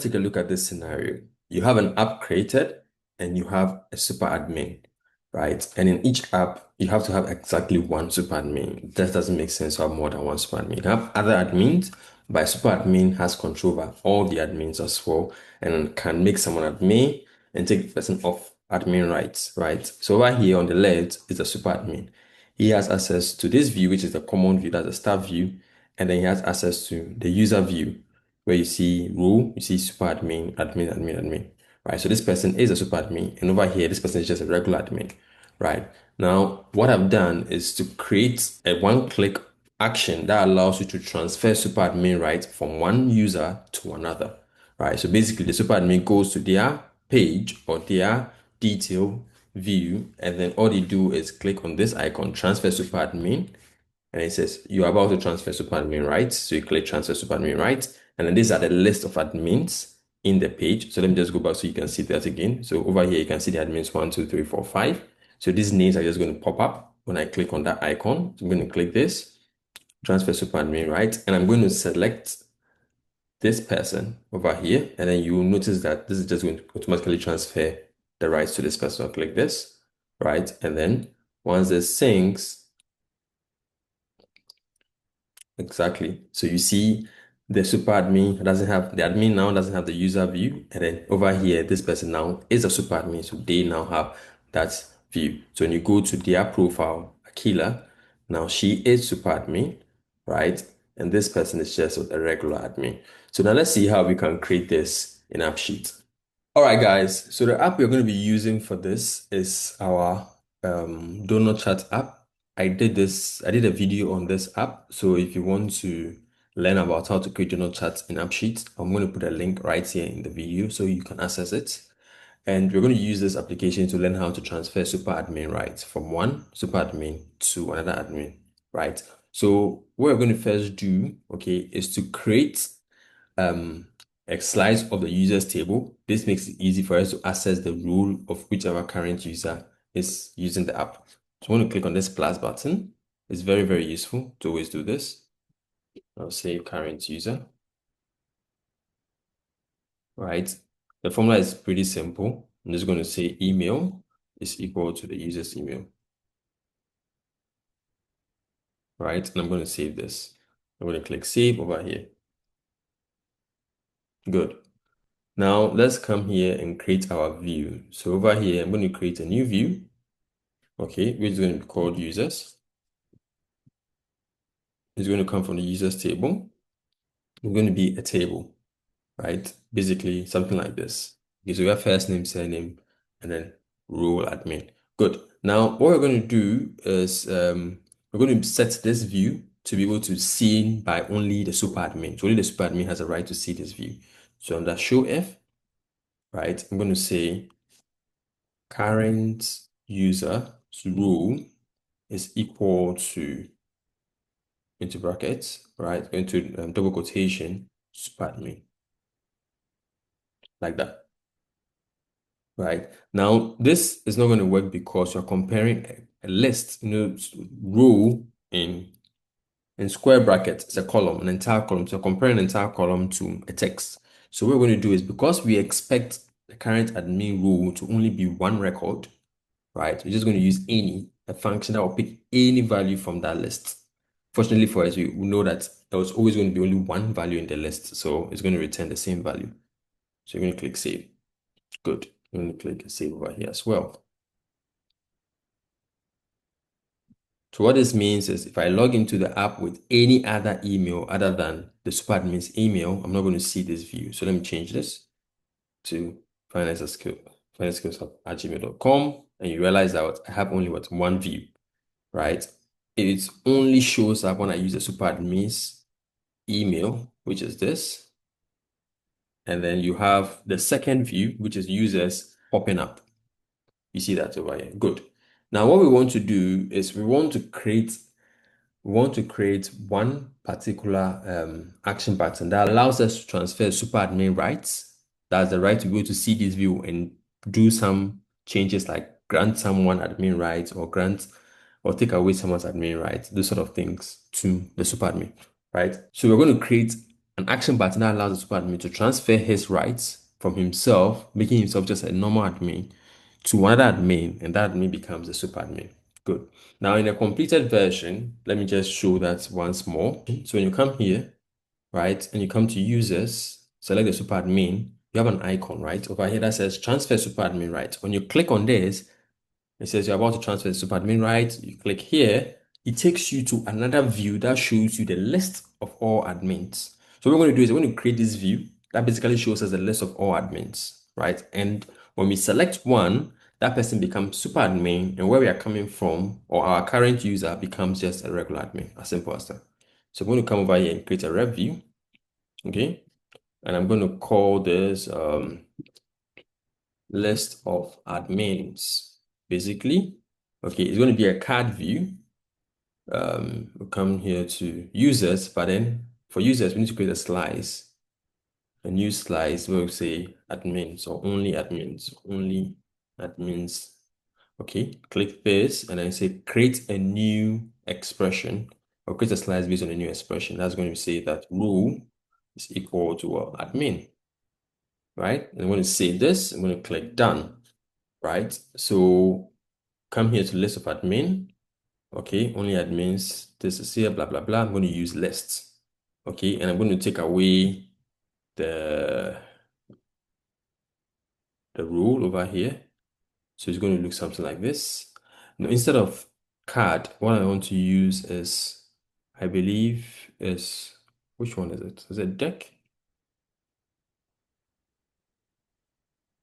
take a look at this scenario. You have an app created and you have a super admin, right? And in each app, you have to have exactly one super admin. That doesn't make sense to have more than one super admin. You have other admins, but a super admin has control over all the admins as well and can make someone admin and take the person off admin rights, right? So over here on the left is a super admin. He has access to this view, which is the common view, that's the staff view, and then he has access to the user view, where you see role, you see super admin, admin, right? So this person is a super admin, and over here, this person is just a regular admin, right? Now, what I've done is to create a one-click action that allows you to transfer super admin rights from one user to another, right? So basically, the super admin goes to their page or their detail view, and then all they do is click on this icon, transfer super admin, and it says you're about to transfer super admin rights. So you click transfer super admin rights, and then these are the list of admins in the page. So let me just go back so you can see that again. So over here, you can see the admins 1, 2, 3, 4, 5. So these names are just going to pop up when I click on that icon. So I'm going to click this, transfer super admin rights, and I'm going to select this person over here, and then you will notice that this is just going to automatically transfer the rights to this person. I'll click this, right? And then once this syncs, exactly. So you see the super admin doesn't have the admin now doesn't have the user view. And then over here, this person now is a super admin. So they now have that view. So when you go to their profile, Akila, now she is super admin, right? And this person is just a regular admin. So now let's see how we can create this in AppSheet. All right, guys. So the app we're going to be using for this is our donor chat app. I did a video on this app. So if you want to learn about how to create donor chats in AppSheet, I'm going to put a link right here in the video so you can access it. And we're going to use this application to learn how to transfer super admin rights from one super admin to another admin, right? So what we're going to first do, okay, is to create um, a slice of the users table. This makes it easy for us to access the role of whichever current user is using the app. So I want to click on this plus button. It's very, very useful to always do this. I'll say current user, right? The formula is pretty simple. I'm just going to say email is equal to the user's email, right? And I'm going to save this. I'm going to click save over here. Good. Now let's come here and create our view. So over here, I'm going to create a new view. Okay, which is going to be called users. It's going to come from the users table. It's going to be a table, right? Basically, something like this. Okay, so we have first name, surname, and then role admin. Good. Now, what we're going to do is we're going to set this view to be able to see by only the super admin. So only the super admin has a right to see this view. So under show F, right, I'm going to say current user role is equal to into brackets, right? Into double quotation, super admin, like that, right? Now, this is not going to work because you're comparing a list, row in square brackets, it's a column, an entire column. So you're comparing an entire column to a text. So what we're going to do is because we expect the current admin role to only be one record, right? We're just going to use any, a function that will pick any value from that list. Fortunately for us, we know that there was always going to be only one value in the list, so it's going to return the same value. So you're going to click save. Good. You're going to click save over here as well. So what this means is if I log into the app with any other email other than the super admin's email, I'm not going to see this view. So let me change this to financeskills@gmail.com, and you realize that I have only one view, right? It only shows up when I use the super admin's email, which is this. And then you have the second view, which is users popping up. You see that over here. Good. Now, what we want to do is we want to create one particular action pattern that allows us to transfer super admin rights. That's the right to go to see this view and do some changes like grant someone admin rights or grant or take away someone's admin rights, those sort of things to the super admin, right? So we're going to create an action button that allows the super admin to transfer his rights from himself, making himself just a normal admin, to another admin, and that admin becomes a super admin. Good. Now, in a completed version, let me just show that once more. So when you come here, right, and you come to users, select the super admin, you have an icon, right, over here that says transfer super admin rights. When you click on this, it says you're about to transfer the super admin rights. You click here, it takes you to another view that shows you the list of all admins. So what we're going to do is we're going to create this view that basically shows us the list of all admins, right? And when we select one, that person becomes super admin, and where we are coming from, or our current user, becomes just a regular admin, as simple as that. So I'm going to come over here and create a rep view, okay? And I'm going to call this list of admins, basically. Okay, it's going to be a card view. We'll come here to users, but then for users, we need to create a slice. A new slice where we say admins or only admins. Okay, click this and then say create a new expression or create a slice based on a new expression. That's going to say that rule is equal to admin, right? And I'm going to save this. I'm going to click done, right? So come here to list of admin. Okay, only admins. This is here, blah, blah, blah. I'm going to use lists. Okay, and I'm going to take away the rule over here. So it's going to look something like this. Now, instead of card, what I want to use is, I believe is, which one is it? Is it deck?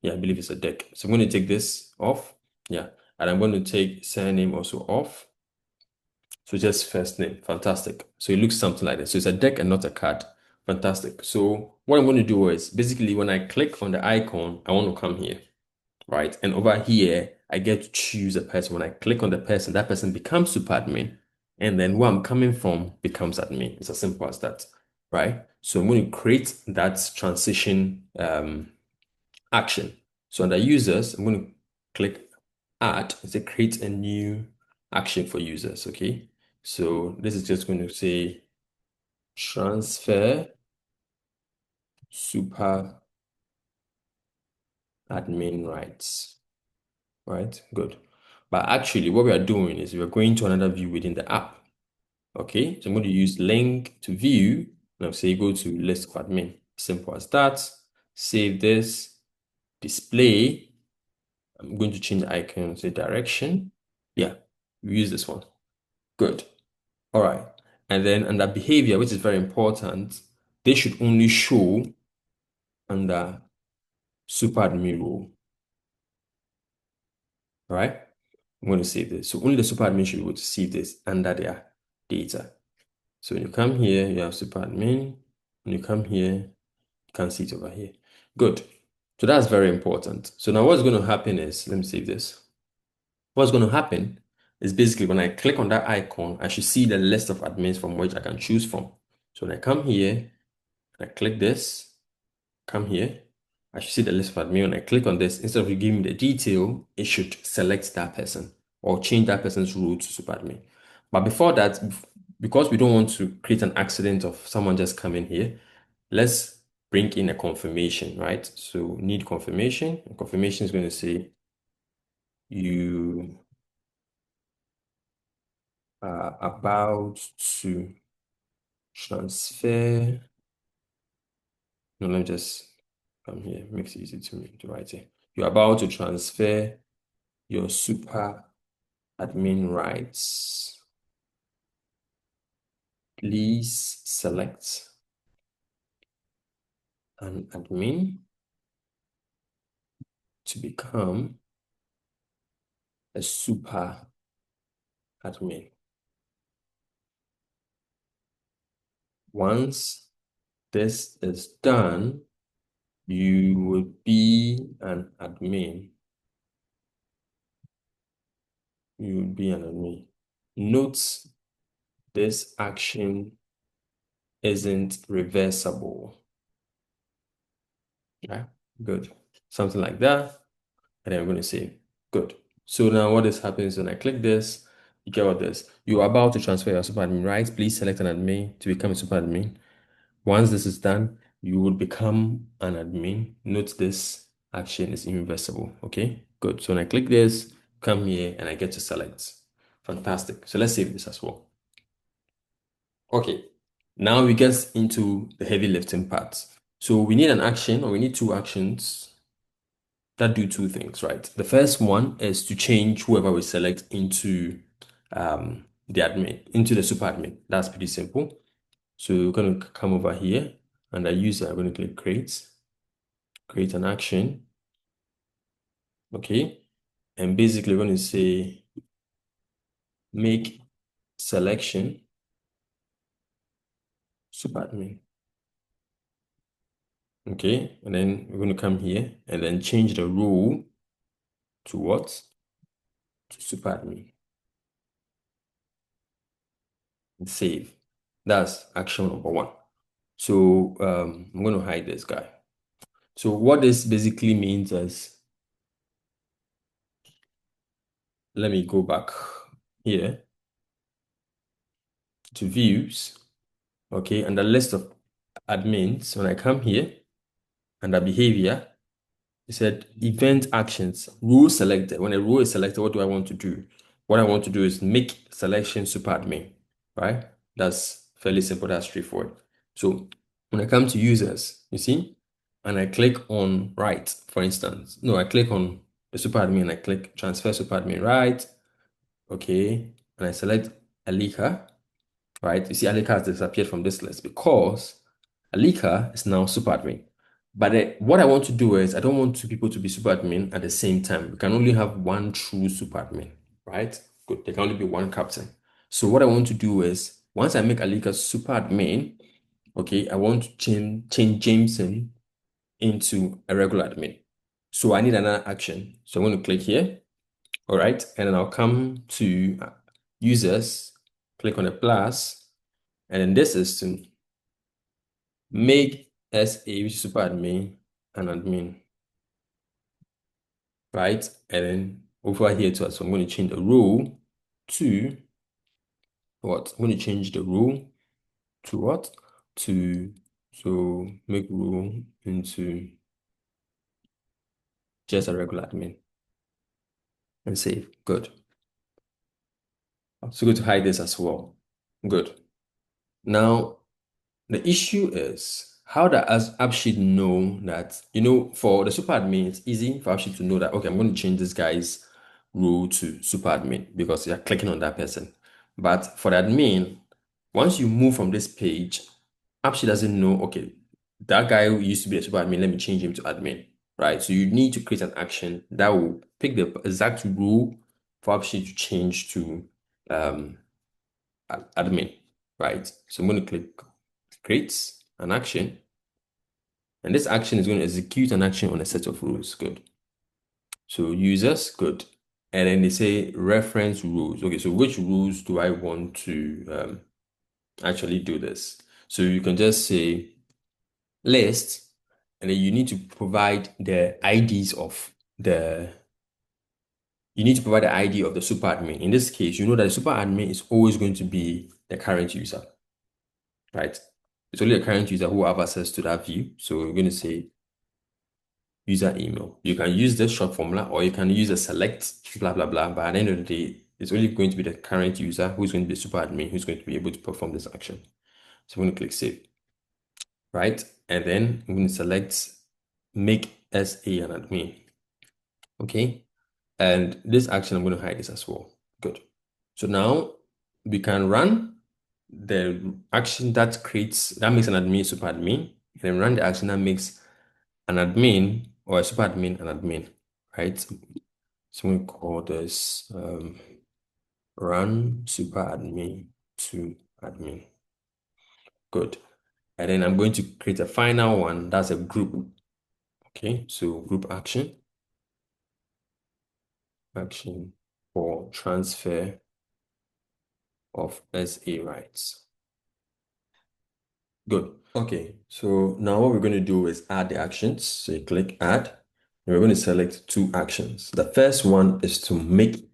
Yeah, I believe it's a deck. So I'm going to take this off. Yeah, and I'm going to take surname also off. So just first name. Fantastic. So it looks something like this. So it's a deck and not a card. Fantastic. So what I'm going to do is basically when I click on the icon, I want to come here, right? And over here, I get to choose a person. When I click on the person, that person becomes super admin. And then where I'm coming from becomes admin. It's as simple as that, right? So I'm going to create that transition action. So under users, I'm going to click add and say create a new action for users. Okay. So this is just going to say transfer super admin rights. Right? Good. But actually, what we are doing is we are going to another view within the app. Okay. So I'm going to use link to view. Now say go to list of admin. Simple as that. Save this. Display. I'm going to change the icon, say direction. Yeah, we use this one. Good. All right. And then under behavior, which is very important, they should only show under super admin role. All right. I'm going to save this. So only the super admin should be able to see this under their data. So when you come here, you have super admin. When you come here, you can see it over here. Good. So that's very important. So now what's going to happen is, let me save this. What's going to happen is basically when I click on that icon, I should see the list of admins from which I can choose from. So when I come here, I click this, come here, I should see the list of admin. When I click on this, instead of giving me the detail, it should select that person or change that person's role to super admin. But before that, because we don't want to create an accident of someone just coming here, let's bring in a confirmation, right? So need confirmation. And confirmation is going to say you are about to transfer. No, let me just come here. Makes it easy to me to write it. You're about to transfer your super admin rights. Please select an admin to become a super admin. Once this is done, you will be an admin. You will be an admin. Note this action isn't reversible. Yeah, good. Something like that. And then I'm going to say, good. So now what is happening is when I click this, you get what this. You are about to transfer your super admin rights. Please select an admin to become a super admin. Once this is done, you will become an admin. Note this action is irreversible. Okay, good. So when I click this, come here and I get to select. Fantastic. So let's save this as well. Okay, now we get into the heavy lifting part. So we need an action, or we need two actions that do two things, right? The first one is to change whoever we select into the admin, into the super admin. That's pretty simple. So we're going to come over here and the user, I'm going to click create an action. Okay. And basically we're going to say make selection super admin. Okay. And then we're going to come here and then change the role to what? To super admin. And save. That's action number one. So I'm going to hide this guy. So what this basically means is, let me go back here to views, okay, and the list of admins. When I come here under behavior, it said event actions, rule selected. When a rule is selected, what do I want to do? What I want to do is make selection super admin, right? That's fairly simple, that's straightforward. So when I come to users, you see, and I click on right, for instance. No, I click on the super admin, I click transfer super admin right, okay, and I select Alika, right? You see Alika has disappeared from this list because Alika is now super admin. But what I want to do is I don't want two people to be super admin at the same time. We can only have one true super admin, right? Good. There can only be one captain. So what I want to do is once I make Alika super admin, okay, I want to change Jameson into a regular admin. So I need another action. So I'm going to click here. All right. And then I'll come to users, click on the plus, and then this is to make SA, which is super admin, an admin, right? And then over here to us, so I'm going to change the rule to what? I'm going to change the rule to what? To, so make rule into just a regular admin and save. Good. So go to hide this as well. Good. Now, the issue is how does AppSheet know that, for the super admin, it's easy for AppSheet to know that, okay, I'm going to change this guy's role to super admin because you're clicking on that person. But for the admin, once you move from this page, AppSheet doesn't know, okay, that guy who used to be a super admin, let me change him to admin, right? So you need to create an action that will pick the exact rule for AppSheet to change to admin, right? So I'm going to click create an action, and this action is going to execute an action on a set of rules. Good. So users, good. And then they say reference rules. Okay, so which rules do I want to actually do this? So you can just say list, and then you need to provide the IDs of the you need to provide the ID of the super admin. In this case, you know that the super admin is always going to be the current user, right? It's only a current user who have access to that view. So we're going to say user email. You can use this short formula or you can use a select blah, blah, blah. But at the end of the day, it's only going to be the current user who's going to be the super admin who's going to be able to perform this action. So I'm going to click save, right? And then I'm going to select make SA an admin. Okay. And this action, I'm going to hide this as well. Good. So now we can run the action that makes an admin super admin, and then run the action that makes an admin or a super admin an admin, right? So we call this run super admin to admin. Good. And then I'm going to create a final one. That's a group. Okay, so group action for transfer of SA rights. Good. Okay, so now what we're going to do is add the actions. So you click add, and we're going to select two actions. The first one is to make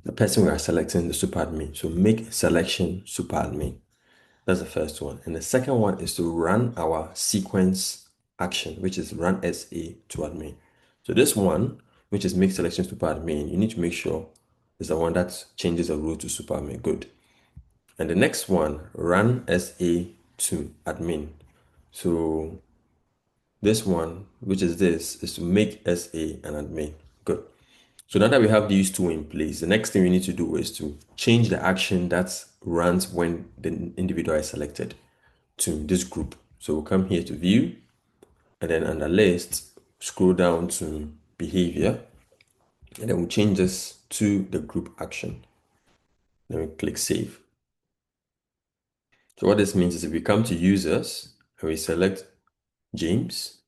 the person we are selecting the super admin. So make selection super admin. That's the first one. And the second one is to run our sequence action, which is run SA to admin. So this one, which is make selections to super admin, you need to make sure is the one that changes the role to super admin. Good. And the next one, run SA to admin. So this one, which is this, is to make SA an admin. Good. So now that we have these two in place, the next thing we need to do is to change the action that runs when the individual is selected to this group. So we'll come here to view, and then under list, scroll down to behavior, and then we'll change this to the group action. Then we click save. So what this means is if we come to users and we select James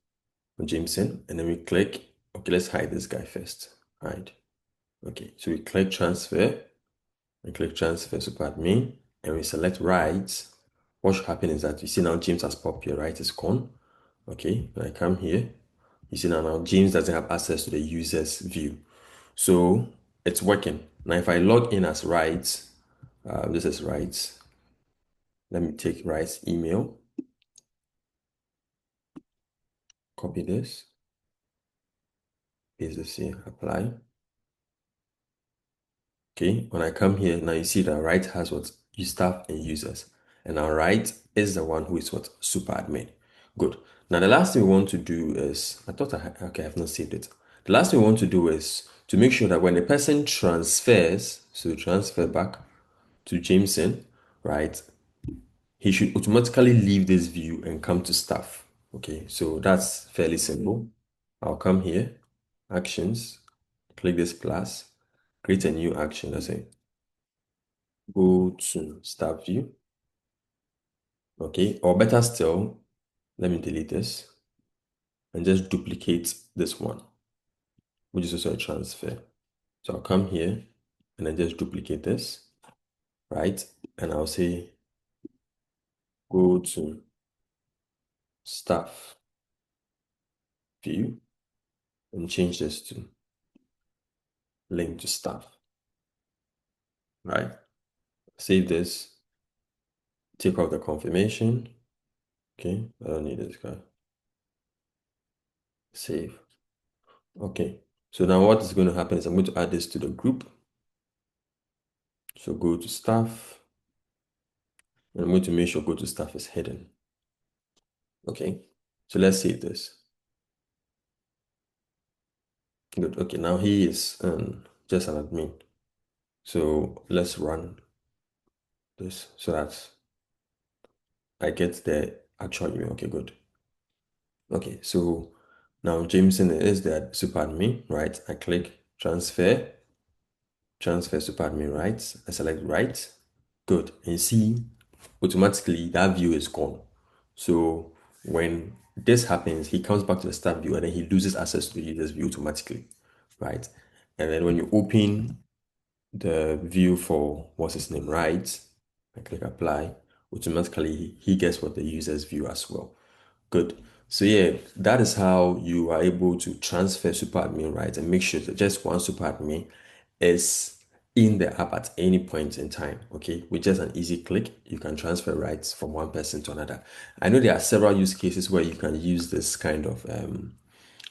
or Jameson, and then we click, okay, let's hide this guy first. Hide. Okay, so we click transfer and click transfer super admin, and we select rights. What should happen is that you see now James has popped here, right? It's gone. Okay, when I come here, you see now James doesn't have access to the user's view. So it's working. Now if I log in as rights, this is rights. Let me take rights email, copy this, paste this here, apply. Okay, when I come here, now you see that right has what staff and users. And now right is the one who is what super admin. Good. Now the last thing we want to do is, okay, I have not saved it. The last thing we want to do is to make sure that when the person transfers, so transfer back to Jameson, right, he should automatically leave this view and come to staff. Okay, so that's fairly simple. I'll come here, actions, click this plus, create a new action. That's it. Go to start view. Okay, or better still, let me delete this and just duplicate this one, which is also a transfer. So I'll come here and then just duplicate this, right? And I'll say go to staff view and change this to link to staff, right? Save this, take off the confirmation. Okay, I don't need this guy. Save. Okay, so now what is going to happen is I'm going to add this to the group. So go to staff, and I'm going to make sure go to staff is hidden. Okay, so let's save this. Good. Okay, now he is just an admin. So let's run this so that I get the actual email. Okay, good. Okay, so now Jameson is the super admin, right? I click transfer, transfer super admin rights. I select rights. Good. And see, automatically that view is gone. So when this happens, he comes back to the start view and then he loses access to the user's view automatically, right? And then when you open the view for what's his name, right? I click apply, automatically he gets what the user's view as well. Good. So yeah, that is how you are able to transfer super admin rights and make sure that just one super admin is in the app at any point in time. Okay, with just an easy click, you can transfer rights from one person to another. I know there are several use cases where you can use this kind of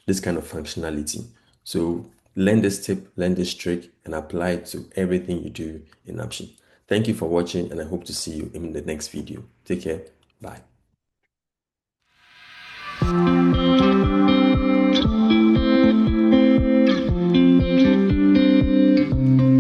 functionality. So learn this tip, learn this trick, and apply it to everything you do in AppSheet. Thank you for watching, and I hope to see you in the next video. Take care. Bye.